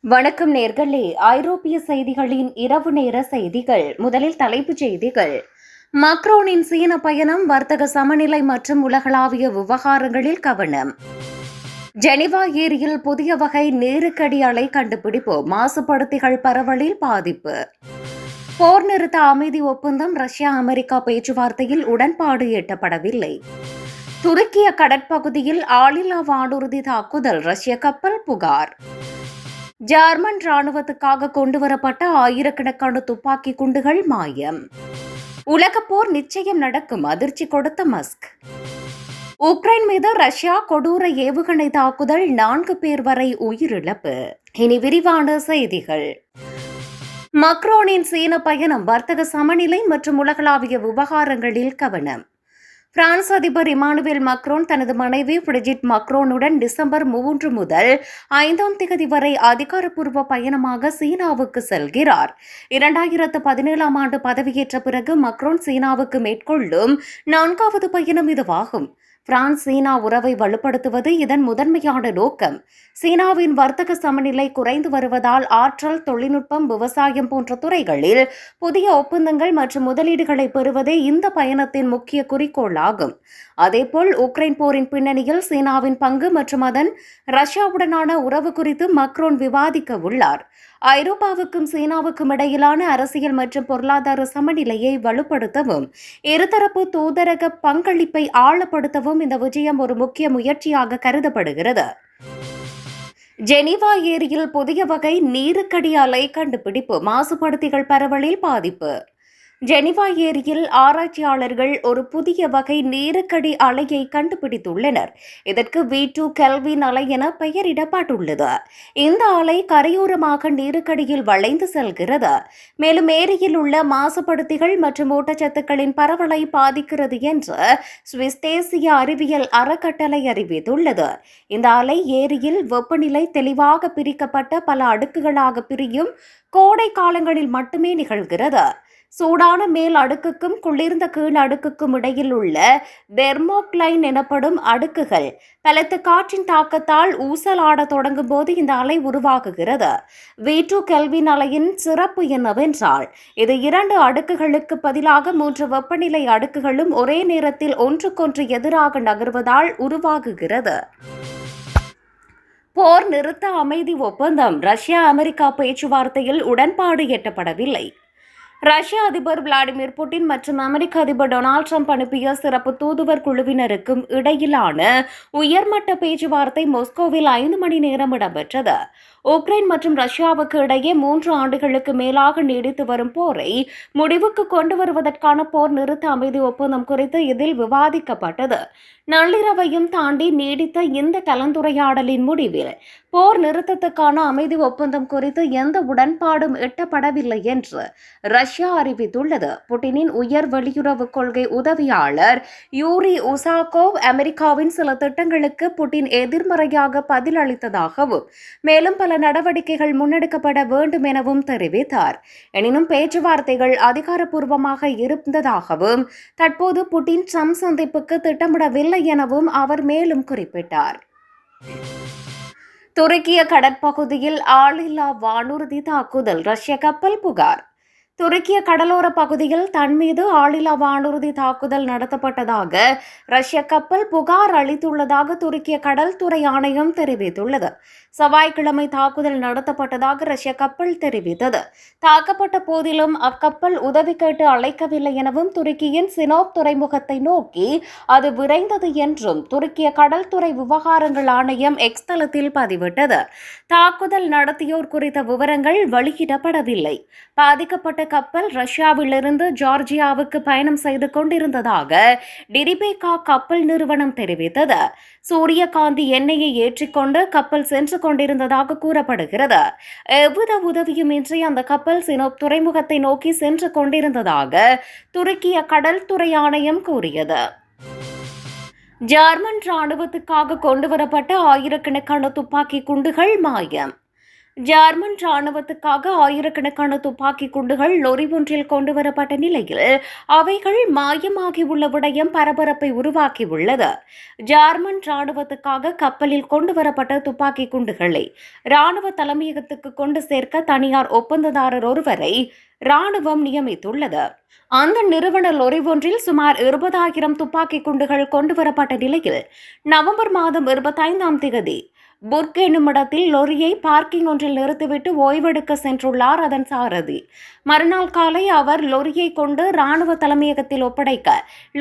வணக்கம் நேர்களே. ஐரோப்பிய செய்திகளின் இரவு நேர செய்திகள். முதலில் தலைப்புச் செய்திகள். மக்ரோனின் சீன பயணம், வர்த்தக சமநிலை மற்றும் உலகளாவிய விவகாரங்களில் கவனம். ஜெனிவா ஏரியில் புதிய வகை நீருக்கடி அலை கண்டுபிடிப்பு, மாசுபடுத்திகள் பரவலில் பாதிப்பு. போர் நிறுத்த அமைதி ஒப்பந்தம், ரஷ்யா அமெரிக்கா பேச்சுவார்த்தையில் உடன்பாடு எட்டப்படவில்லை. துருக்கிய கடற்பகுதியில் ஆளில்லா வானூர்தி தாக்குதல், ரஷ்ய கப்பல் புகார். ஜெர்மன் ராணுவத்துக்காக கொண்டுவரப்பட்ட ஆயிரக்கணக்கான துப்பாக்கி குண்டுகள் மாயம். உலகப்போர் நிச்சயம் நடக்கும், அதிர்ச்சி கொடுத்த மஸ்க். உக்ரைன் மீது ரஷ்யா கொடூர ஏவுகணை தாக்குதல், 4 பேர் வரை உயிரிழப்பு. இனி விரிவான செய்திகள். மக்ரோனின் சீன பயணம், வர்த்தக சமநிலை மற்றும் உலகளாவிய விவகாரங்களில் கவனம். பிரான்ஸ் அதிபர் இமானுவேல் மக்ரோன் தனது மனைவி பிரிஜிட் மக்ரோனுடன் டிசம்பர் 3 முதல் 5 வரை அதிகாரப்பூர்வ பயணமாக சீனாவுக்கு செல்கிறார். 2017 ஆண்டு பதவியேற்ற பிறகு மக்ரோன் சீனாவுக்கு மேற்கொள்ளும் 4வது பயணம் இதுவாகும். பிரான்ஸ் சீனா உறவை வலுப்படுத்துவது இதன் முதன்மையான நோக்கம். சீனாவின் வர்த்தக சமநிலை குறைந்து வருவதால் ஆற்றல், தொழில்நுட்பம், விவசாயம் போன்ற துறைகளில் புதிய ஒப்பந்தங்கள் மற்றும் முதலீடுகளை பெறுவதே இந்த பயணத்தின் முக்கிய குறிக்கோளாகும். அதேபோல் உக்ரைன் போரின் பின்னணியில் சீனாவின் பங்கு மற்றும் அதன் ரஷ்யாவுடனான உறவு குறித்து மக்ரோன் விவாதிக்க உள்ளார். ஐரோப்பாவுக்கும் சீனாவுக்கும் இடையிலான அரசியல் மற்றும் பொருளாதார சமநிலையை வலுப்படுத்தவும், இருதரப்பு தூதரக பங்களிப்பை ஆழப்படுத்தவும் இந்த விஜயம் ஒரு முக்கிய முயற்சியாக கருதப்படுகிறது. ஜெனிவா ஏரியில் புதிய வகை நீருக்கடி அலை கண்டுபிடிப்பு, மாசுபடுத்திகள் பரவலில் பாதிப்பு. ஜெனிவா ஏரியில் ஆராய்ச்சியாளர்கள் ஒரு புதிய வகை நீருக்கடி அலையை கண்டுபிடித்துள்ளனர். இதற்கு V2 கெல்வின் அலை என பெயரிடப்பட்டுள்ளது. இந்த அலை கரையோரமாக நீருக்கடியில் வளைந்து செல்கிறது. மேலும் ஏரியில் உள்ள மாசுபடுத்திகள் மற்றும் ஊட்டச்சத்துக்களின் பரவலை பாதிக்கிறது என்று சுவிஸ் தேசிய அறிவியல் அறக்கட்டளை அறிவித்துள்ளது. இந்த அலை ஏரியில் வெப்பநிலை தெளிவாக பிரிக்கப்பட்ட பல அடுக்குகளாக பிரியும் கோடை காலங்களில் மட்டுமே நிகழ்கிறது. சூடான மேல் அடுக்குக்கும் குளிர்ந்த கீழ் அடுக்குக்கும் இடையில் உள்ள தெர்மோக்ளைன் எனப்படும் அடுக்குகள் பலத்த காற்றின் தாக்கத்தால் ஊசலாட தொடங்கும் போது இந்த அலை உருவாகுகிறது. V2 கெல்வின் அலையின் சிறப்பு என்னவென்றால், இது 2 அடுக்குகளுக்கு பதிலாக 3 வெப்பநிலை அடுக்குகளும் ஒரே நேரத்தில் ஒன்றுக்கொன்று எதிராக நகர்வதால் உருவாகுகிறது. போர் நிறுத்த அமைதி ஒப்பந்தம், ரஷ்யா அமெரிக்கா பேச்சுவார்த்தையில் உடன்பாடு எட்டப்படவில்லை. ரஷ்ய அதிபர் விளாடிமிர் புட்டின் மற்றும் அமெரிக்க அதிபர் டொனால்ட் ட்ரம்ப் அனுப்பிய சிறப்பு தூதுவர் குழுவினருக்கும் இடையிலான உயர்மட்ட பேச்சுவார்த்தை மாஸ்கோவில் 5 மணி நேரம் இடம்பெற்றது. உக்ரைன் மற்றும் ரஷ்யாவுக்கு இடையே 3 ஆண்டுகளுக்கு மேலாக நீடித்து வரும் போரை முடிவுக்கு கொண்டு வருவதற்கான போர் நிறுத்த அமைதி ஒப்பந்தம் குறித்து இதில் விவாதிக்கப்பட்டது. நள்ளிரவையும் தாண்டி நீடித்த இந்த கலந்துரையாடலின் முடிவில் போர் நிறுத்தத்துக்கான அமைதி ஒப்பந்தம் குறித்து எந்த உடன்பாடும் எட்டப்படவில்லை என்று ரஷ்யா அறிவித்துள்ளது. புட்டினின் உயர் வெளியுறவு கொள்கை உதவியாளர் யூரி உசாகோவ் அமெரிக்காவின் சில திட்டங்களுக்கு புட்டின் எதிர்மறையாக பதிலளித்ததாகவும், மேலும் பல நடவடிக்கைகள் முன்னெடுக்கப்பட வேண்டும் எனவும் தெரிவித்தார். எனினும் பேச்சுவார்த்தைகள் அதிகாரப்பூர்வமாக இருந்ததாகவும், தற்போது புட்டின் ட்ரம்ப் சந்திப்புக்கு திட்டமிடவில்லை எனவும் அவர் மேலும் குறிப்பிட்டார். துருக்கிய கடற்பகுதியில் ஆளில்லா வானூர்தி தாக்குதல், ரஷ்ய கப்பல் புகார். துருக்கிய கடலோர பகுதியில் தன் மீது ஆளில்லா வானூர்தி தாக்குதல் நடத்தப்பட்டதாக ரஷ்ய கப்பல் புகார் அளித்துள்ளதாக துருக்கிய கடல்துறை ஆணையம் தெரிவித்துள்ளது. செவ்வாய்க்கிழமை தாக்குதல் நடத்தப்பட்டதாக ரஷ்ய கப்பல் தெரிவித்தது. தாக்கப்பட்ட போதிலும் அக்கப்பல் உதவி கேட்டு அழைக்கவில்லை எனவும், துருக்கியின் சினோப் துறைமுகத்தை நோக்கி அது விரைந்தது என்றும் துருக்கிய கடல்துறை விவகாரங்கள் ஆணையம் எக்ஸ் தளத்தில் பதிவிட்டது. தாக்குதல் நடத்தியோர் குறித்த விவரங்கள் வெளியிடப்படவில்லை. பாதிக்கப்பட்ட கப்பல் ரஷ்யாவிலிருந்து ஜார்ஜியாவுக்கு பயணம் செய்து கொண்டிருந்ததாக டிரிபேகா கப்பல் நிறுவனம் தெரிவித்தது. சூரியகாந்தி எண்ணெயை ஏற்றிக்கொண்டு கப்பல் சென்று கொண்டிருந்ததாக கூறப்படுகிறது. எவ்வித உதவியுமின்றி அந்த கப்பல் சினோப் துறைமுகத்தை நோக்கி சென்று கொண்டிருந்ததாக துருக்கிய கடல்துறை ஆணையம் கூறியது. ஜெர்மன் ராணுவத்துக்காக கொண்டுவரப்பட்ட ஆயிரக்கணக்கான துப்பாக்கி குண்டுகள் மாயம். ஜெர்மன் ராணுவத்துக்காக ஆயிரக்கணக்கான துப்பாக்கி குண்டுகள் லொரி ஒன்றில் கொண்டுவரப்பட்ட நிலையில் அவைகள் மாயமாகியுள்ள விடயம் பரபரப்பை உருவாக்கியுள்ளது. ஜெர்மன் ராணுவத்துக்காக கப்பலில் கொண்டுவரப்பட்ட துப்பாக்கி குண்டுகளை ராணுவ தலைமையகத்துக்கு கொண்டு சேர்க்க தனியார் ஒப்பந்ததாரர் ஒருவரை ராணுவம் நியமித்துள்ளது. அந்த நிறுவன லொரி ஒன்றில் சுமார் 20,000 துப்பாக்கி குண்டுகள் கொண்டுவரப்பட்ட நிலையில் நவம்பர் மாதம் 25ஆம் தேதி புர்க் என்னும் இடத்தில் லொரியை பார்க்கிங் ஒன்றில் நிறுத்திவிட்டு ஓய்வெடுக்க சென்றுள்ளார் அதன் சாரதி. மறுநாள் காலை அவர் லொரியை கொண்டு ராணுவ தலைமையகத்தில் ஒப்படைக்க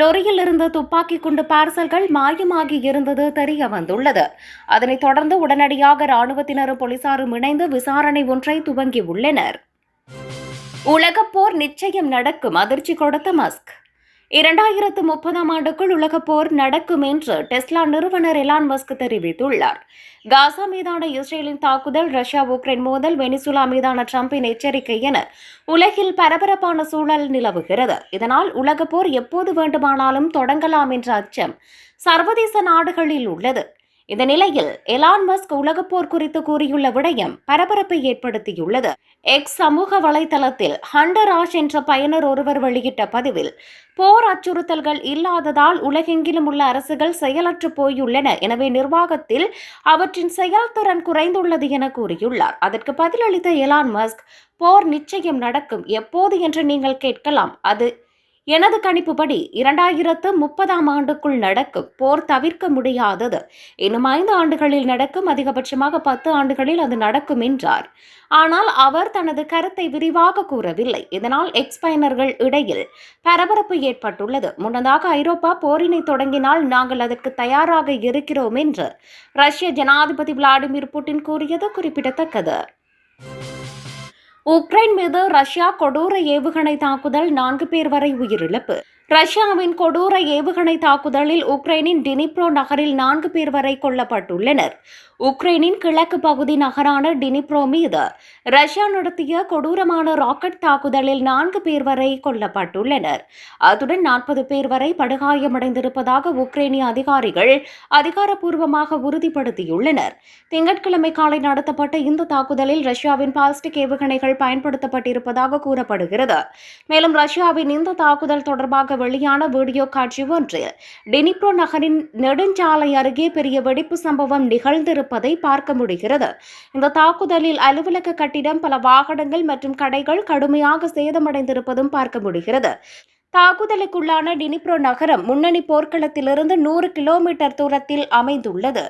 லொரியில் இருந்த துப்பாக்கி குண்டு பார்சல்கள் மாயமாகி இருந்தது தெரிய வந்துள்ளது. அதனைத் தொடர்ந்து உடனடியாக ராணுவத்தினரும் போலீசாரும் இணைந்து விசாரணை ஒன்றை துவங்கியுள்ளனர். உலகப்போர் நிச்சயம் நடக்கும், அதிர்ச்சி கொடுத்த மஸ்க். 2030ஆம் ஆண்டுக்குள் உலகப்போர் நடக்கும் என்று டெஸ்லா நிறுவனர் எலான் மஸ்க் தெரிவித்துள்ளார். காசா மீதான இஸ்ரேலின் தாக்குதல், ரஷ்யா உக்ரைன் மோதல், வெனிசுலா மீதான டிரம்பின் எச்சரிக்கை என உலகில் பரபரப்பான சூழல் நிலவுகிறது. இதனால் உலகப்போர் எப்போது வேண்டுமானாலும் தொடங்கலாம் என்ற அச்சம் சர்வதேச நாடுகளில் உள்ளது. இந்த நிலையில் எலான் மஸ்க் உலகப்போர் குறித்து கூறியுள்ள விடயம் பரபரப்பை ஏற்படுத்தியுள்ளது. எக்ஸ் சமூக வலைதளத்தில் ஹண்டர் ஆஷ் என்ற பயனர் ஒருவர் வெளியிட்ட பதிவில், போர் அச்சுறுத்தல்கள் இல்லாததால் உலகெங்கிலும் உள்ள அரசுகள் செயலற்று போயுள்ளன, எனவே நிர்வாகத்தில் அவற்றின் செயல்திறன் குறைந்துள்ளது என கூறியுள்ளார். அதற்கு பதிலளித்த எலான் மஸ்க், போர் நிச்சயம் நடக்கும், எப்போது என்று நீங்கள் கேட்கலாம். அது எனது கணிப்புப்படி 2030ஆம் ஆண்டுக்குள் நடக்கும். போர் தவிர்க்க முடியாதது. இன்னும் 5 ஆண்டுகளில் நடக்கும், அதிகபட்சமாக 10 ஆண்டுகளில் அது நடக்கும் என்றார். ஆனால் அவர் தனது கருத்தை விரிவாக கூறவில்லை. இதனால் எக்ஸ் பயனர்கள் இடையில் பரபரப்பு ஏற்பட்டுள்ளது. முன்னதாக ஐரோப்பா போரினை தொடங்கினால் நாங்கள் அதற்கு தயாராக இருக்கிறோம் என்று ரஷ்ய ஜனாதிபதி விளாடிமிர் புட்டின் கூறியது குறிப்பிடத்தக்கது. உக்ரைன் மீது ரஷ்யா கொடூர ஏவுகணை தாக்குதல், 4 பேர் வரை உயிரிழப்பு. ரஷ்யாவின் கொடூர ஏவுகணை தாக்குதலில் உக்ரைனின் டினிப்ரோ நகரில் 4 பேர் வரை கொல்லப்பட்டுள்ளனர். உக்ரைனின் கிழக்கு பகுதி நகரான டினிப்ரோ மீது ரஷ்யா நடத்திய கொடூரமான ராக்கெட் தாக்குதலில் 4 பேர் வரை கொல்லப்பட்டுள்ளனர். அத்துடன் 40 பேர் வரை படுகாயமடைந்திருப்பதாக உக்ரைனிய அதிகாரிகள் அதிகாரப்பூர்வமாக உறுதிப்படுத்தியுள்ளனர். திங்கட்கிழமை காலை நடத்தப்பட்ட இந்த தாக்குதலில் ரஷ்யாவின் பால்ஸ்டிக் ஏவுகணைகள் பயன்படுத்தப்பட்டிருப்பதாக கூறப்படுகிறது. மேலும் ரஷ்யாவின் இந்த தாக்குதல் தொடர்பாக வெளியான வீடியோ காட்சி ஒன்றில் டினிப்ரோ நகரின் நெடுஞ்சாலை அருகே பெரிய வெடிப்பு சம்பவம் நிகழ்ந்திருப்பதை பார்க்க முடிகிறது. இந்த தாக்குதலில் அலுவலக கட்டிடம், பல வாகனங்கள் மற்றும் கடைகள் கடுமையாக சேதமடைந்திருப்பதும் பார்க்க முடிகிறது. தாக்குதலுக்குள்ளான டினிப்ரோ நகரம் முன்னணி போர்க்களத்திலிருந்து 100 கிலோமீட்டர் தூரத்தில் அமைந்துள்ளது.